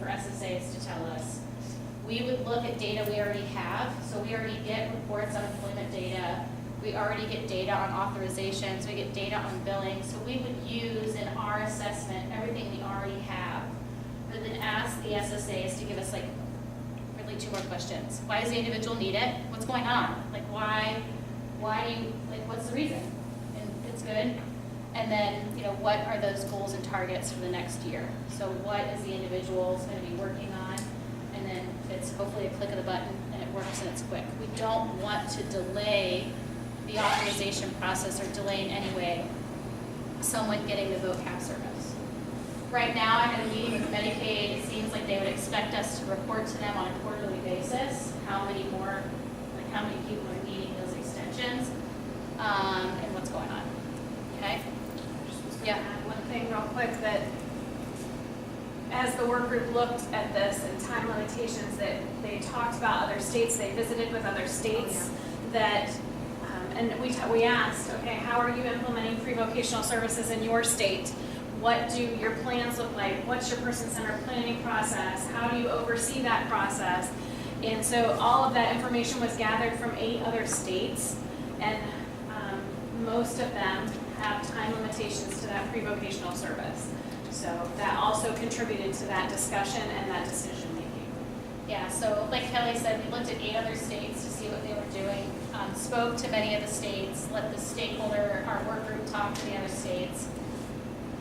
for SSAs to tell us. We would look at data we already have, so we already get reports on employment data, we already get data on authorizations, we get data on billing, so we would use in our assessment everything we already have, but then ask the SSAs to give us like really 2 more questions. Why does the individual need it? What's going on? Like why do you, like what's the reason? And it's good. And then, you know, what are those goals and targets for the next year? So what is the individual going to be working on? And then it's hopefully a click of the button and it works and it's quick. We don't want to delay the authorization process or delay in any way someone getting the Voc Hab service. Right now, I'm in a meeting with Medicaid. It seems like they would expect us to report to them on a quarterly basis how many people are needing those extensions and what's going on. Okay? Yeah. One thing real quick, that as the work group looked at this and time limitations, that they talked about other states, they visited with other states, that and we asked, okay, how are you implementing pre-vocational services in your state? What do your plans look like? What's your person-centered planning process? How do you oversee that process? And so all of that information was gathered from 8 other states, and most of them have time limitations to that pre-vocational service. So that also contributed to that discussion and that decision making. Yeah, so like Kelly said, we looked at 8 other states to see what they were doing, spoke to many of the states, let the stakeholder, our work group, talk to the other states.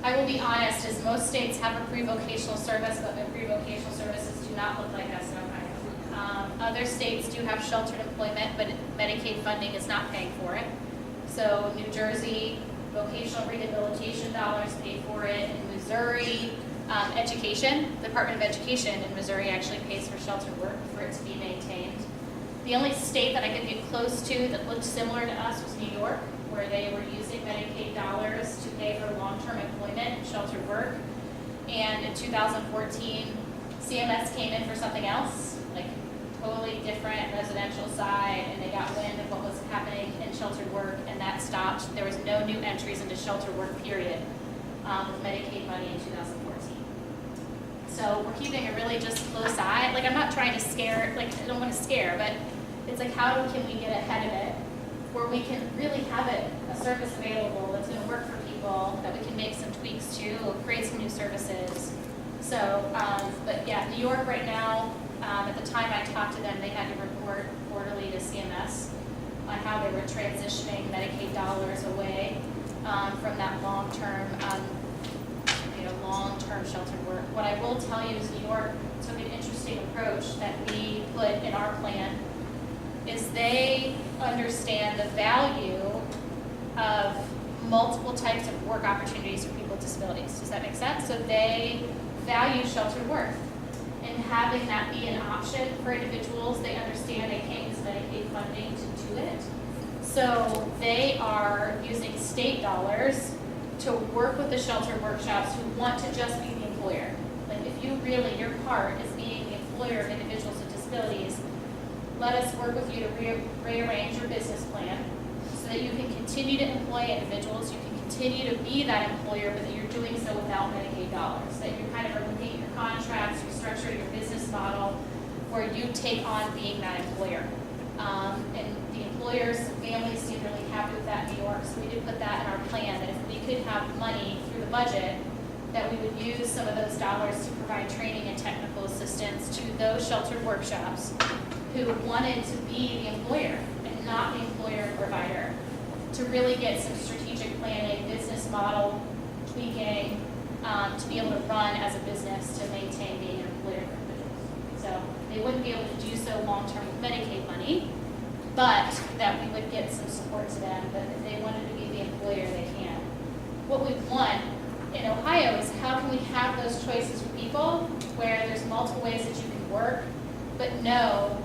I will be honest, as most states have a pre-vocational service, but the pre-vocational services do not look like us in Ohio. Other states do have sheltered employment, but Medicaid funding is not paying for it. So New Jersey, vocational rehabilitation dollars pay for it. In Missouri, education, the Department of Education in Missouri actually pays for sheltered work for it to be maintained. The only state that I could get close to that looked similar to us was New York, where they were using Medicaid dollars to pay for long-term employment and sheltered work. And in 2014, CMS came in for something else, like totally different residential side, and they got wind of what was happening in sheltered work, and that stopped. There was no new entries into sheltered work, period, with Medicaid money in 2014. So we're keeping a really just close eye. Like, I'm not trying to scare, like, I don't want to scare, but it's like, how can we get ahead of it where we can really have it, a service available that's going to work for people, that we can make some tweaks to, create some new services. So, but yeah, New York right now, at the time I talked to them, they had to report quarterly to CMS on how they were transitioning Medicaid dollars away from that long-term, long-term sheltered work. What I will tell you is New York took an interesting approach that we put in our plan, is they understand the value of multiple types of work opportunities for people with disabilities. Does that make sense? So they value sheltered work, and having that be an option for individuals. They understand they can't use Medicaid funding to do it. So they are using state dollars to work with the sheltered workshops who want to just be the employer. Like, if you really, your part is being the employer of individuals with disabilities, let us work with you to rearrange your business plan so that you can continue to employ individuals, you can continue to be that employer, but that you're doing so without Medicaid dollars, that you kind of are looking at your contracts, restructuring your business model, where you take on being that employer. And the employers, families seem really happy with that in New York, so we did put that in our plan, that if we could have money through the budget, that we would use some of those dollars to provide training and technical assistance to those sheltered workshops who wanted to be the employer and not the employer and provider, to really get some strategic planning, business model tweaking, to be able to run as a business to maintain being an employer for individuals. So they wouldn't be able to do so long-term with Medicaid money, but that we would get some support to them, that if they wanted to be the employer, they can. What we want in Ohio is, how can we have those choices for people where there's multiple ways that you can work, but no,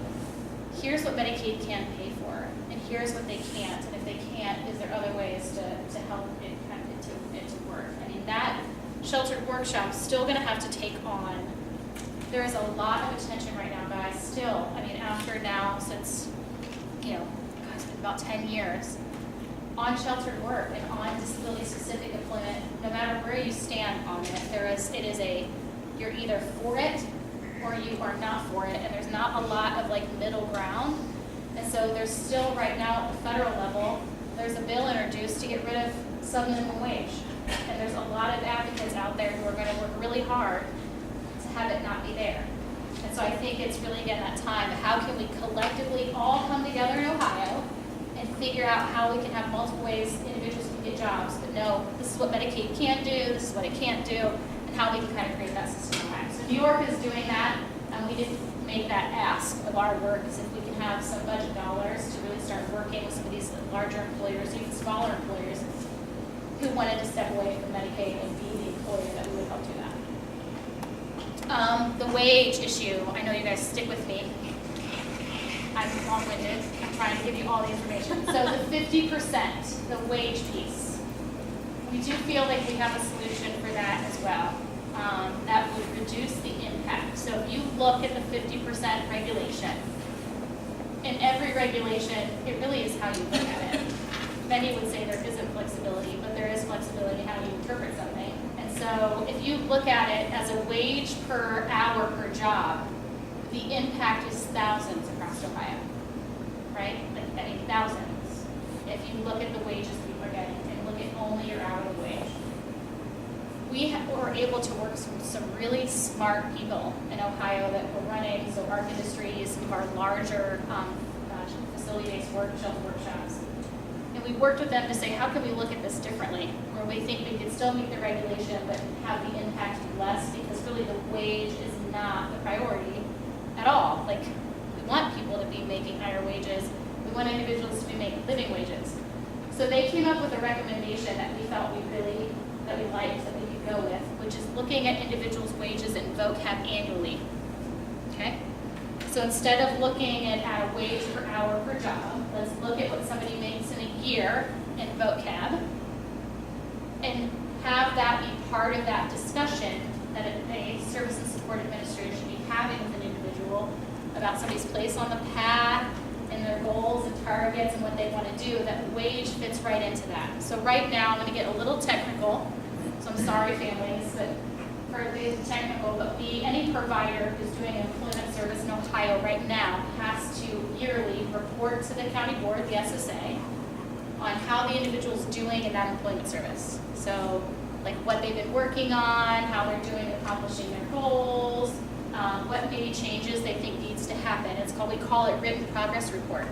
here's what Medicaid can pay for, and here's what they can't, and if they can't, is there other ways to help it kind of it to work. I mean, that sheltered workshop's still going to have to take on, there is a lot of attention right now, guys, still. I mean, after now, since, it's been about 10 years, on sheltered work and on disability-specific employment, no matter where you stand on it, you're either for it or you are not for it, and there's not a lot of like middle ground. And so there's still right now at the federal level, there's a bill introduced to get rid of sub-minimum wage. And there's a lot of advocates out there who are going to work really hard to have it not be there. And so I think it's really, again, that time of how can we collectively all come together in Ohio and figure out how we can have multiple ways individuals can get jobs, but no, this is what Medicaid can do, this is what it can't do, and how we can kind of create that system of time. So New York is doing that, and we didn't make that ask of our work, is if we can have some budget dollars to really start working with some of these larger employers, even smaller employers, who wanted to step away from Medicaid and be the employer, that we would help do that. The wage issue, I know you guys stick with me. I'm long-winded. I'm trying to give you all the information. So the 50%, the wage piece, we do feel like we have a solution for that as well. That would reduce the impact. So if you look at the 50% regulation, in every regulation, it really is how you look at it. Many would say there isn't flexibility, but there is flexibility in how you interpret something. And so if you look at it as a wage per hour per job, the impact is thousands across Ohio, right? Like, I mean, thousands. If you look at the wages people are getting and look at only your hourly wage. We were able to work with some really smart people in Ohio that were running, so Arc Industries, some of our larger facility-based shelter workshops. And we worked with them to say, how can we look at this differently? Where we think we could still meet the regulation, but have the impact be less, because really the wage is not the priority at all. Like, we want people to be making higher wages. We want individuals to be making living wages. So they came up with a recommendation that we felt that we liked, that we could go with, which is looking at individuals' wages in Voc Hab annually. Okay? So instead of looking at a wage per hour per job, let's look at what somebody makes in a year in Voc Hab and have that be part of that discussion that a service and support administrator should be having with an individual about somebody's place on the path and their goals and targets and what they want to do. That wage fits right into that. So right now, I'm going to get a little technical, so I'm sorry families, but for the technical, but any provider who's doing an employment service in Ohio right now has to yearly report to the county board, the SSA, on how the individual's doing in that employment service. So like what they've been working on, how they're doing accomplishing their goals, what maybe changes they think needs to happen. We call it written progress report.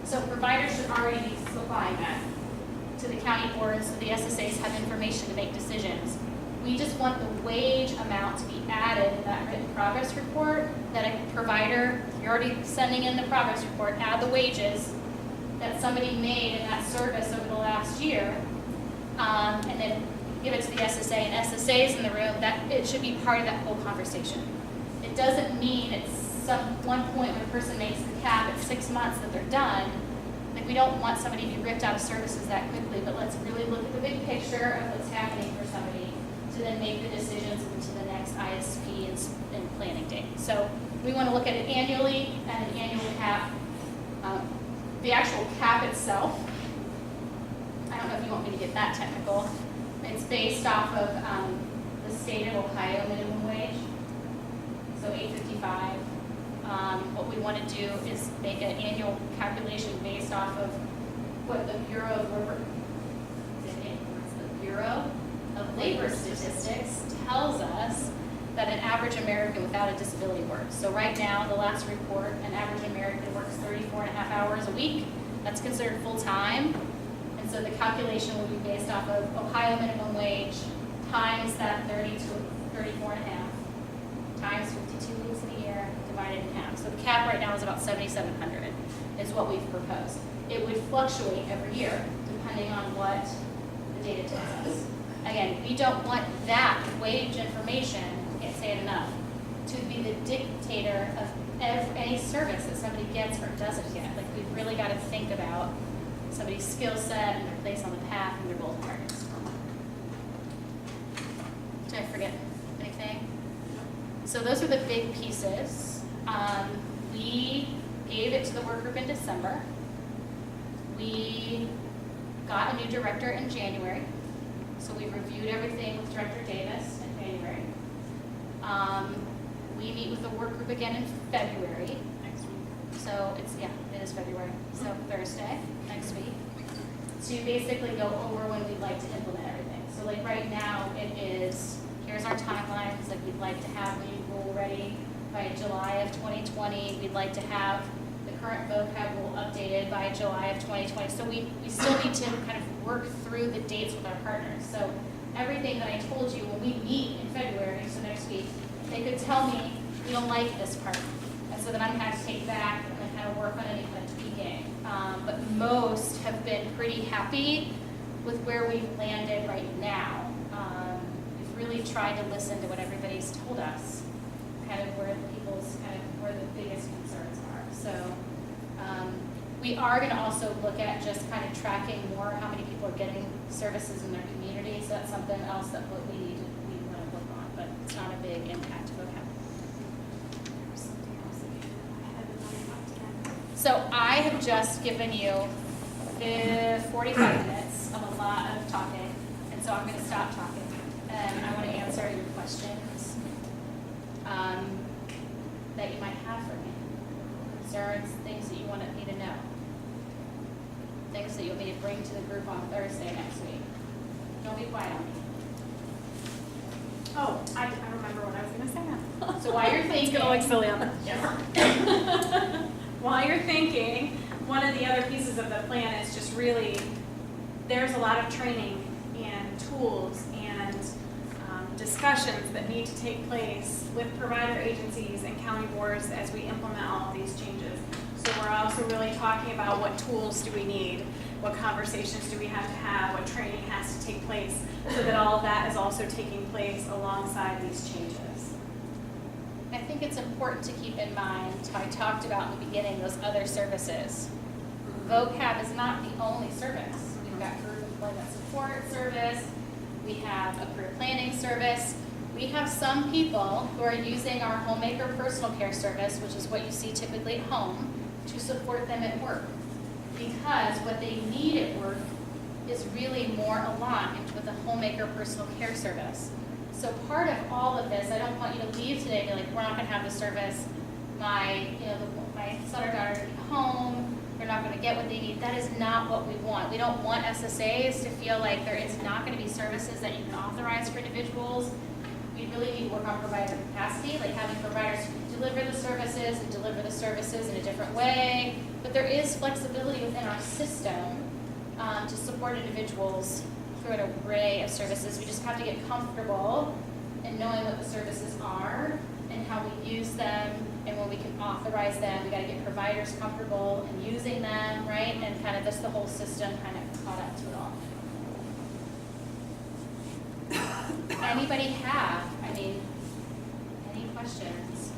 So providers should already be supplying that to the county boards, so the SSAs have information to make decisions. We just want the wage amount to be added in that written progress report, that a provider, you're already sending in the progress report, add the wages that somebody made in that service over the last year, and then give it to the SSA, and SSA's in the room, that it should be part of that whole conversation. It doesn't mean it's some one point when a person makes the cap at 6 months that they're done. Like, we don't want somebody to be ripped out of services that quickly, but let's really look at the big picture of what's happening for somebody to then make the decisions into the next ISP and planning date. So we want to look at it annually and an annual cap. The actual cap itself, I don't know if you want me to get that technical. It's based off of the state of Ohio minimum wage, so $8.55. What we want to do is make an annual calculation based off of what the Bureau of Labor Statistics tells us that an average American without a disability works. So right now, the last report, an average American works 34.5 hours a week. That's considered full-time. And so the calculation will be based off of Ohio minimum wage times that 30 to 34.5 times 52 weeks in a year divided in half. So the cap right now is about 7,700 is what we've proposed. It would fluctuate every year depending on what the data tells us. Again, we don't want that wage information, I can't say it enough, to be the dictator of any service that somebody gets or doesn't get. Like, we've really got to think about somebody's skill set and their place on the path and their goals and targets. Did I forget anything? So those are the big pieces. We gave it to the work group in December. We got a new director in January. So we reviewed everything with Director Davis in January. We meet with the work group again in February. Next week. So it is February, so Thursday, next week, to basically go over when we'd like to implement everything. So like right now, it is, here's our timelines, like we'd like to have the rule ready by July of 2020. We'd like to have the current Voc Hab rule updated by July of 2020. So we still need to kind of work through the dates with our partners. So everything that I told you when we meet in February, so next week, they could tell me, we don't like this part. And so then I'm gonna have to take back and then kind of work on any kind of tweaking. But most have been pretty happy with where we've landed right now. We've really tried to listen to what everybody's told us, kind of where the biggest concerns are. So we are gonna also look at just kind of tracking more how many people are getting services in their community. So that's something else that we want to look on, but it's not a big impact to vocab. So I have just given you 45 minutes of a lot of talking, and so I'm going to stop talking, and I want to answer your questions that you might have for me, concerns, things that you want me to know, things that you want me to bring to the group on Thursday next week. Don't be quiet on me. Oh, I remember what I was going to say now. So while you're thinking, It's going to look silly on that. Yes. While you're thinking, one of the other pieces of the plan is just really, there's a lot of training and tools and discussions that need to take place with provider agencies and county boards as we implement all of these changes. So we're also really talking about what tools do we need, what conversations do we have, what training has to take place, so that all of that is also taking place alongside these changes. I think it's important to keep in mind how I talked about in the beginning, those other services. Voc Hab is not the only service. We've got career employment support service, we have a career planning service, we have some people who are using our homemaker personal care service, which is what you see typically at home, to support them at work. Because what they need at work is really more aligned with the homemaker personal care service. So part of all of this, I don't want you to leave today and be like, we're not gonna have the service, my son or daughter to be home, they're not gonna get what they need. That is not what we want. We don't want SSAs to feel like there is not gonna be services that you can authorize for individuals. We really need to work on provider capacity, like having providers who deliver the services and deliver the services in a different way. But there is flexibility within our system to support individuals through an array of services. We just have to get comfortable in knowing what the services are and how we use them and when we can authorize them. We got to get providers comfortable in using them, right? And kind of just the whole system kind of caught up to it all. Anybody have, any questions?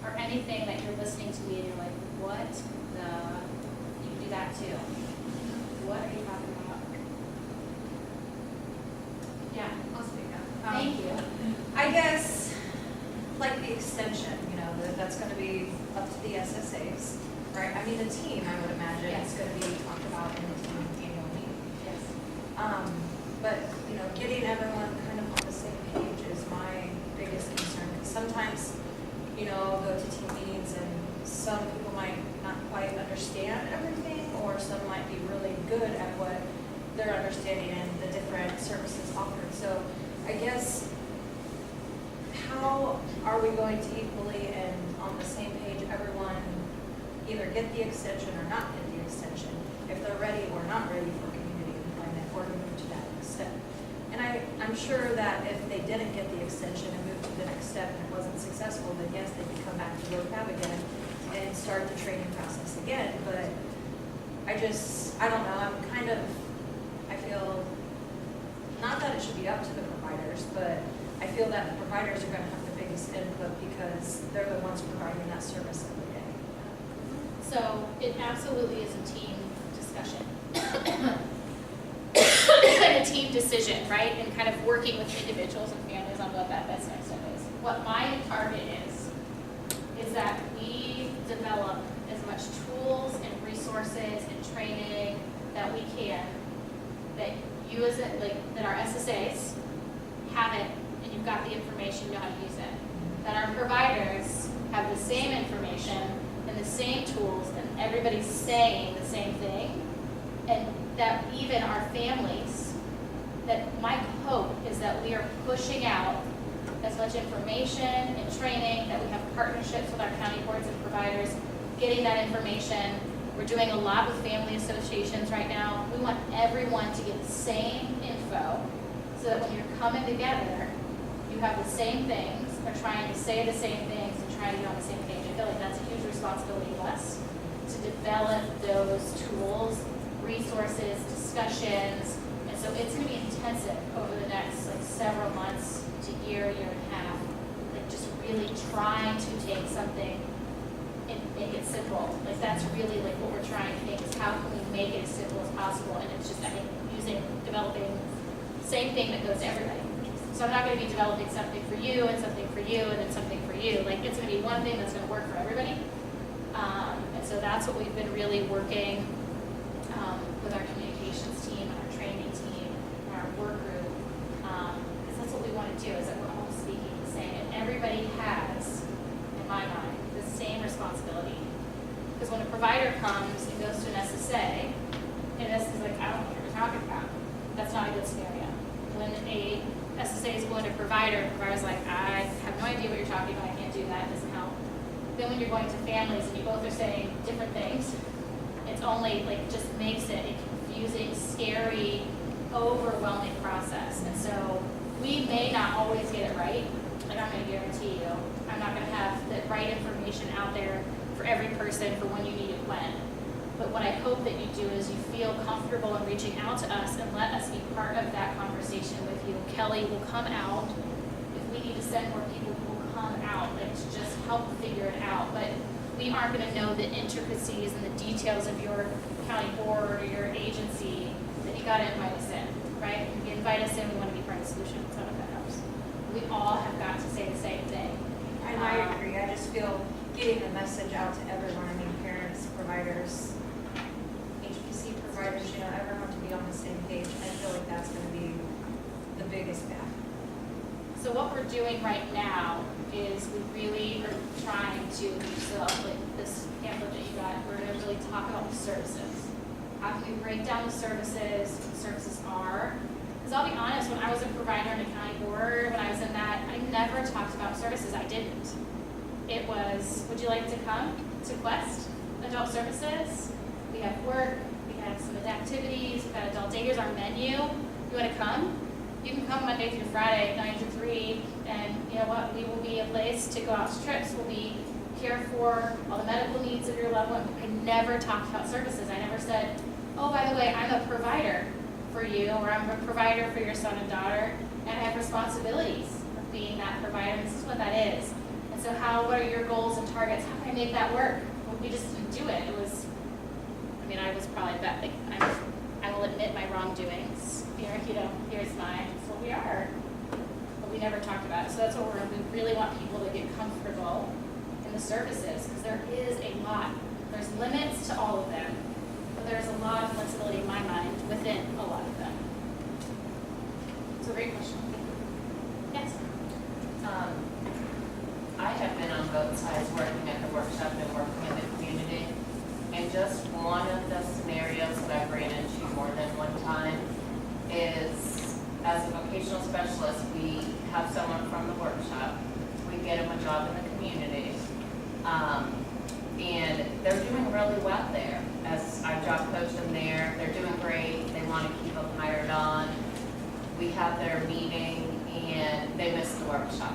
Or anything that you're listening to me and you're like, what the, you can do that too. What are you talking about? Yeah. I'll speak up. Thank you. I guess, like the extension, that's going to be up to the SSAs, right? I mean, the team, I would imagine, Yes. is going to be talked about in the team annual meeting. Yes. But, getting everyone kind of on the same page is my biggest concern. Because sometimes, I'll go to team meetings and some people might not quite understand everything, or some might be really good at what they're understanding and the different services offered. So I guess, how are we going to equally and on the same page, everyone either get the extension or not get the extension, if they're ready or not ready for community employment or to move to that next step? And I'm sure that if they didn't get the extension and move to the next step and it wasn't successful, then yes, they could come back to Voc Hab again and start the training process again. But I don't know, I feel, not that it should be up to the providers, but I feel that the providers are going to have the biggest input because they're the ones providing that service every day. So it absolutely is a team discussion. And a team decision, right? And kind of working with individuals and families on what that best next step is. What my target is that we develop as much tools and resources and training that we can, that you that our SSAs have it in and you've got the information, you know how to use it. That our providers have the same information and the same tools, and everybody's saying the same thing. And that even our families, that my hope is that we are pushing out as much information and training, that we have partnerships with our county boards and providers, getting that information. We're doing a lot with family associations right now. We want everyone to get the same info so that when you're coming together, you have the same things, are trying to say the same things, and trying to get on the same page. I feel like that's a huge responsibility of us to develop those tools, resources, discussions. And so it's going to be intensive over the next several months to year and a half, just really trying to take something and make it simple. That's really what we're trying to think, is how can we make it as simple as possible? And it's just, I think, developing the same thing that goes to everybody. So I'm not going to be developing something for you and something for you and then something for you. It's going to be one thing that's going to work for everybody. And so that's what we've been really working with our communications team and our training team and our work group. Because that's what we want to do, is that we're all speaking the same. And everybody has, in my mind, the same responsibility. Because when a provider comes and goes to an SSA, and SSA is I don't know what you're talking about. That's not a good scenario. When a SSA is going to provider, the provider's I have no idea what you're talking about, I can't do that, it doesn't help. Then when you're going to families and you both are saying different things, it's only just makes it a confusing, scary, overwhelming process. And so we may not always get it right. I'm going to guarantee you, I'm not going to have the right information out there for every person for when you need it when. But what I hope that you do is you feel comfortable in reaching out to us and let us be part of that conversation with you. Kelly will come out. If we need to send more people, who will come out to just help figure it out. But we aren't going to know the intricacies and the details of your county board or your agency. Then you got to invite us in, right? If you invite us in, we want to be part of the solution. So that helps. We all have got to say the same thing. And I agree. I just feel getting the message out to everyone, parents, providers, HPC providers, everyone to be on the same page. I feel like that's going to be the biggest gap. So what we're doing right now is we really are trying to, this pamphlet that you got, we're going to really talk about the services. How can we break down the services, what the services are? Because I'll be honest, when I was a provider in a county board, when I was in that, I never talked about services. I didn't. It was, would you like to come to Quest Adult Services? We have work, we have some activities, we've got adult day. Here's our menu. You want to come? You can come Monday through Friday, 9 to 3, and you know what? We will be a place to go out to trips. We'll be here for all the medical needs of your loved one. I never talked about services. I never said, oh, by the way, I'm a provider for you, or I'm a provider for your son and daughter, and I have responsibilities of being that provider. And this is what that is. And so what are your goals and targets? How can I make that work? Well, we just didn't do it. It was, I was probably I will admit my wrongdoings. Here's mine. That's what we are. But we never talked about it. So that's what we really want people to get comfortable in the services, because there is a lot. There's limits to all of them, but there's a lot of flexibility in my mind within a lot of them. It's a great question. Yes? I have been on both sides, working at the workshop and working in the community. And just one of the scenarios that I've ran into more than one time is, as a vocational specialist, we have someone from the workshop, we get them a job in the community, and they're doing really well there. As I've job coached them there, they're doing great, they want to keep them hired on. We have their meeting and they miss the workshop.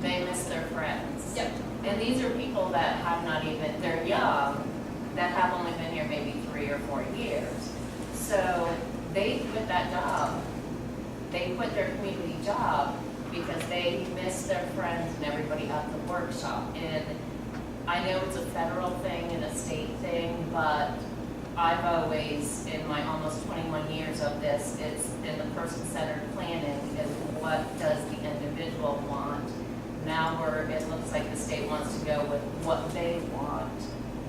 They miss their friends. Yep. And these are people that have not even, they're young, that have only been here maybe 3 or 4 years. So they quit that job. They quit their community job because they miss their friends and everybody at the workshop. And I know it's a federal thing and a state thing, but I've always, in my almost 21 years of this, it's been the person-centered planning is what does the individual want. Now it looks like the state wants to go with what they want,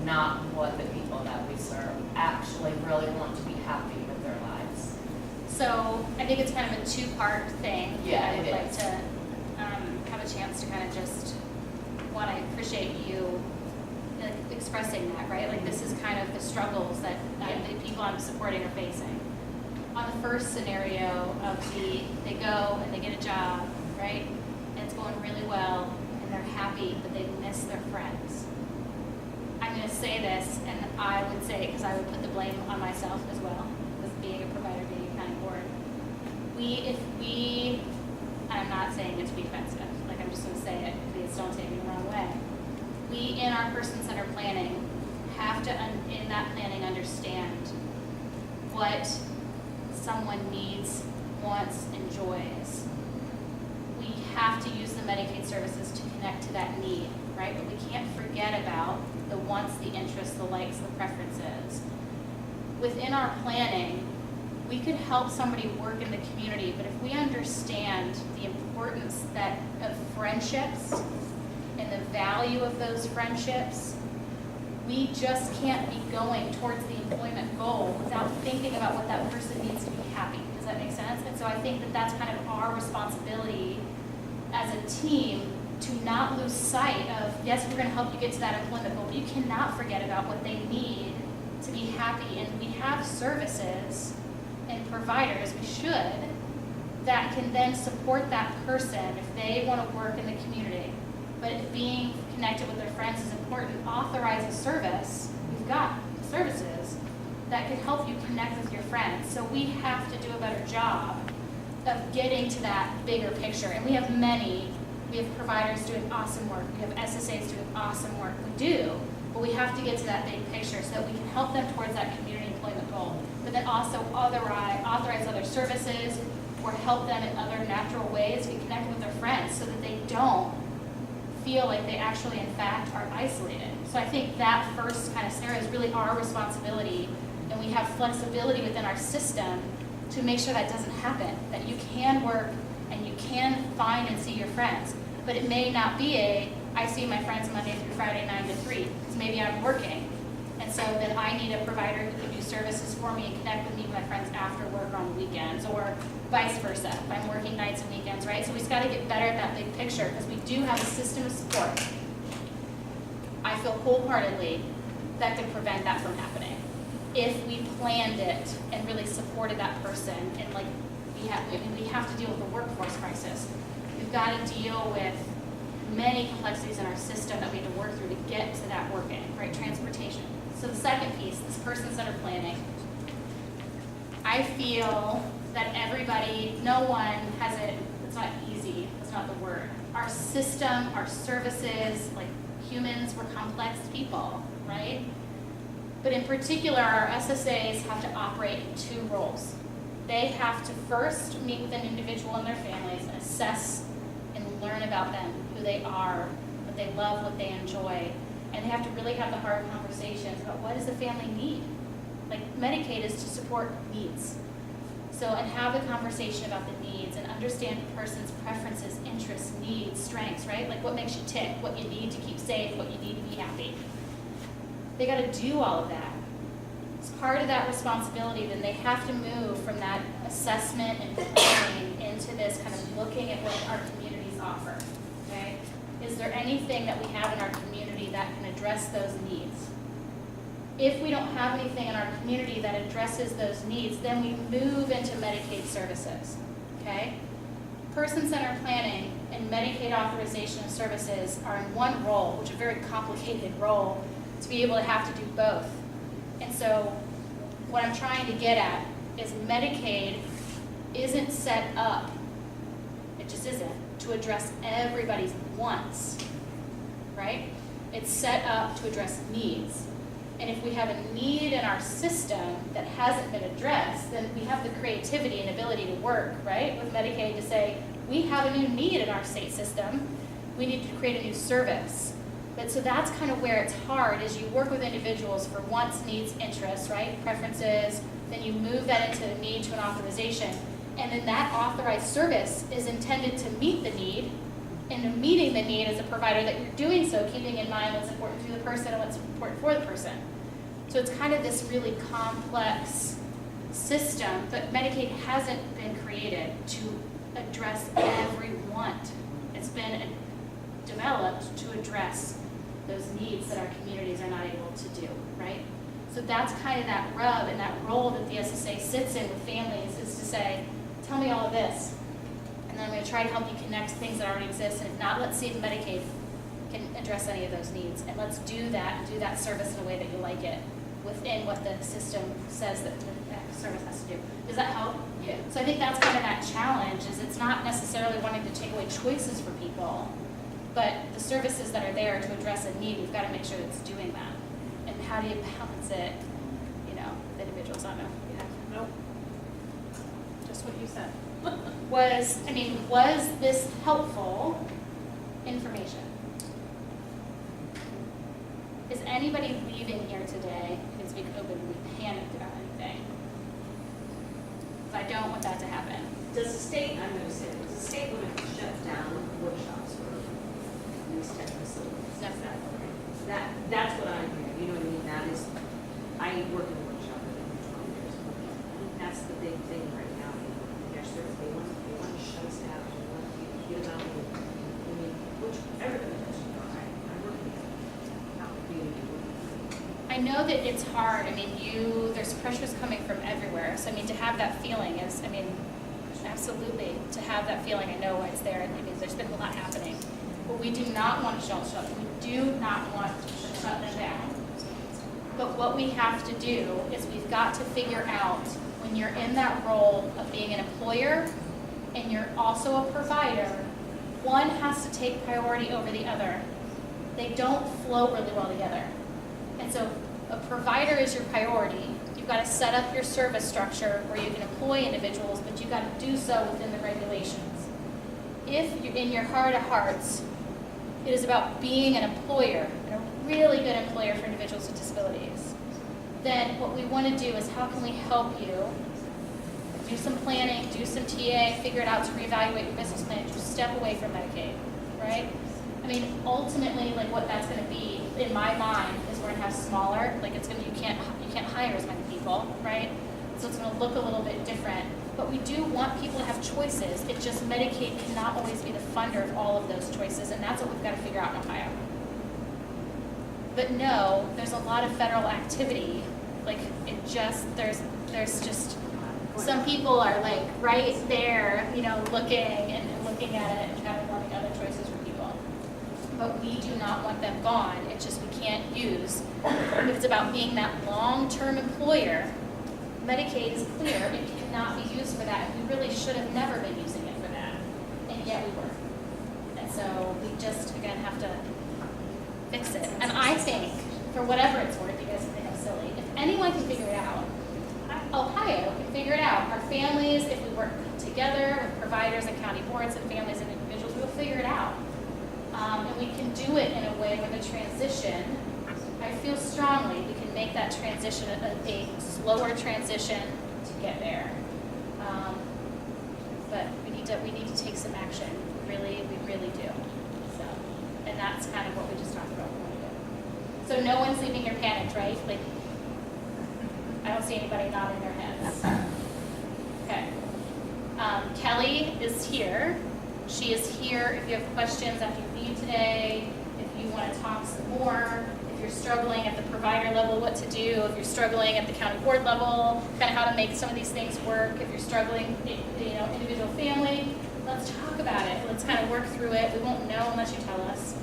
not what the people that we serve actually really want to be happy with their lives. So I think it's kind of a two-part thing. Yeah, I would it like is. to appreciate you expressing that, right? Like this is kind of the struggles that the people I'm supporting are facing. On the first scenario of they go and they get a job, right? And it's going really well and they're happy, but they miss their friends. I'm going to say this, and I would say it because I would put the blame on myself as well, as being a provider, being a county board. And I'm not saying it to be offensive, like I'm just going to say it, please don't take me the wrong way. We, in our person-centered planning, have to, in that planning, understand what someone needs, wants, enjoys. We have to use the Medicaid services to connect to that need, right? But we can't forget about the wants, the interests, the likes, the preferences. Within our planning, we could help somebody work in the community, but if we understand the importance of friendships and the value of those friendships, we just can't be going towards the employment goal without thinking about what that person needs to be happy. Does that make sense? And so I think that that's kind of our responsibility as a team to not lose sight of, yes, we're going to help you get to that employment goal, but you cannot forget about what they need to be happy. And we have services and providers, we should, that can then support that person if they want to work in the community. But if being connected with their friends is important, authorize a service. We've got services that can help you connect with your friends. So we have to do a better job of getting to that bigger picture. And we have providers doing awesome work. We have SSAs doing awesome work. We do, but we have to get to that big picture so that we can help them towards that community employment goal. But then also authorize other services or help them in other natural ways to connect with their friends so that they don't feel like they actually, in fact, are isolated. So I think that first kind of scenario is really our responsibility, and we have flexibility within our system to make sure that doesn't happen, that you can work and you can find and see your friends. But it may not be I see my friends Monday through Friday, 9 to 3, because maybe I'm working. And so then I need a provider who can do services for me and connect with me with my friends after work or on the weekends, or vice versa, if I'm working nights and weekends, right? So we've got to get better at that big picture, because we do have a system of support. I feel wholeheartedly that could prevent that from happening if we planned it and really supported that person. And like we have to deal with the workforce crisis. We've got to deal with many complexities in our system that we have to work through to get to that working, right? Transportation. So the second piece, this person-centered planning, I feel that no one has it, it's not easy, that's not the word. Our system, our services, like humans, we're complex people, right? But in particular, our SSAs have to operate in two roles. They have to first meet with an individual and their families and assess and learn about them, who they are, what they love, what they enjoy. And they have to really have the hard conversations about what does the family need? Like Medicaid is to support needs. So, and have the conversation about the needs and understand the person's preferences, interests, needs, strengths, right? Like what makes you tick, what you need to keep safe, what you need to be happy. They got to do all of that. As part of that responsibility, then they have to move from that assessment and planning into this kind of looking at what our communities offer, okay? Is there anything that we have in our community that can address those needs? If we don't have anything in our community that addresses those needs, then we move into Medicaid services, okay? Person-centered planning and Medicaid authorization of services are in one role, which is a very complicated role, to be able to have to do both. And so what I'm trying to get at is Medicaid isn't set up, it just isn't, to address everybody's wants, right? It's set up to address needs. And if we have a need in our system that hasn't been addressed, then we have the creativity and ability to work, right, with Medicaid to say, we have a new need in our state system, we need to create a new service. But so that's kind of where it's hard, is you work with individuals for wants, needs, interests, right, preferences, then you move that into a need to an authorization. And then that authorized service is intended to meet the need, and meeting the need as a provider that you're doing so, keeping in mind what's important to the person and what's important for the person. So it's kind of this really complex system, but Medicaid hasn't been created to address every want. It's been developed to address those needs that our communities are not able to do, right? So that's kind of that rub and that role that the SSA sits in with families, is to say, tell me all of this. And then I'm gonna try to help you connect things that already exist, and if not, let's see if Medicaid can address any of those needs. And let's do that service in a way that you like it, within what the system says that the service has to do. Does that help? Yeah. So I think that's kind of that challenge, is it's not necessarily wanting to take away choices for people, but the services that are there to address a need, we've got to make sure it's doing that. And how do you balance it, you know, the individuals, I don't know. Yeah. Nope. Just what you said. Was this helpful information? Is anybody leaving here today who's being openly panicked about anything? If I don't want that to happen. Does the state, I'm going to say, does the state want to shut down workshops for these tech facilities? No. That's what I'm hearing, you know what I mean? That is, I work in a workshop for 20 years. I think that's the big thing right now. They want to shut us down, they want to get it out of the, I mean, which everybody does, you know, I'm working out in the community. I know that it's hard. I mean, there's pressures coming from everywhere. So I mean, to have that feeling is, I mean, absolutely, to have that feeling, I know why it's there. I mean, there's been a lot happening. But we do not want to shut. We do not want to shut them down. But what we have to do is we've got to figure out, when you're in that role of being an employer and you're also a provider, one has to take priority over the other. They don't flow really well together. And so a provider is your priority. You've got to set up your service structure where you can employ individuals, but you've got to do so within the regulations. If you're in your heart of hearts, it is about being an employer, and a really good employer for individuals with disabilities, then what we want to do is, how can we help you do some planning, do some TA, figure it out to reevaluate your business plan, to step away from Medicaid, right? I mean, ultimately, like, what that's going to be, in my mind, is we're going to have smaller, like, it's going to, you can't hire as many people, right? So it's going to look a little bit different. But we do want people to have choices. It just, Medicaid cannot always be the funder of all of those choices, and that's what we've got to figure out in Ohio. But no, there's a lot of federal activity. Like, it just, there's just, some people are like right there, you know, looking at it and kind of wanting other choices for people. But we do not want them gone. It's just, we can't use, if it's about being that long-term employer, Medicaid is clear, it cannot be used for that. We really should have never been using it for that, and yet we were. And so we just, again, have to fix it. And I think, for whatever it's worth, you guys think I'm silly, if anyone can figure it out, Ohio can figure it out. Our families, if we work together with providers and county boards and families and individuals, we'll figure it out. And we can do it in a way where the transition, I feel strongly, we can make that transition a slower transition to get there. But we need to take some action. We really do. So, and that's kind of what we just talked about. So no one's leaving here panicked, right? Like, I don't see anybody nodding their heads. Okay. Kelly is here. She is here if you have questions after you leave today, if you want to talk some more, if you're struggling at the provider level, what to do, if you're struggling at the county board level, kind of how to make some of these things work, if you're struggling, you know, individual family, let's talk about it. Let's kind of work through it. We won't know unless you tell us.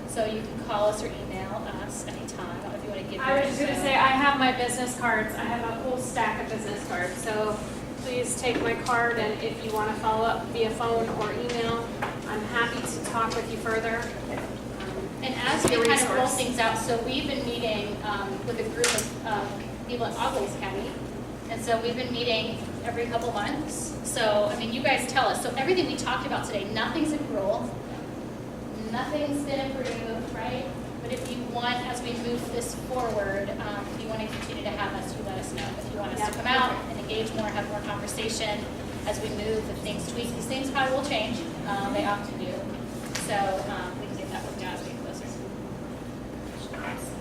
So you can call us or email us anytime. I don't know if you want to give I was just yours. going to say, I have my business cards. I have a whole stack of business cards. So please take my card, and if you want to follow up via phone or email, I'm happy to talk with you further. And as we kind of roll things out, so we've been meeting with a group of people at Ogleys County. And so we've been meeting every couple months. So, I mean, you guys tell us. So everything we talked about today, nothing's accrual. Nothing's been approved, right? But if you want, as we move this forward, if you want to continue to have us, you let us know. If you want us to come out and engage more, have more conversation as we move, if things tweak, these things probably will change. They often do. So we can get that worked out as we get closer.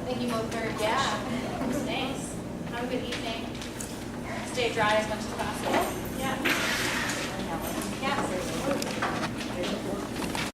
Thank you both very much. Yeah. Thanks. Have a good evening. Stay dry as much as possible.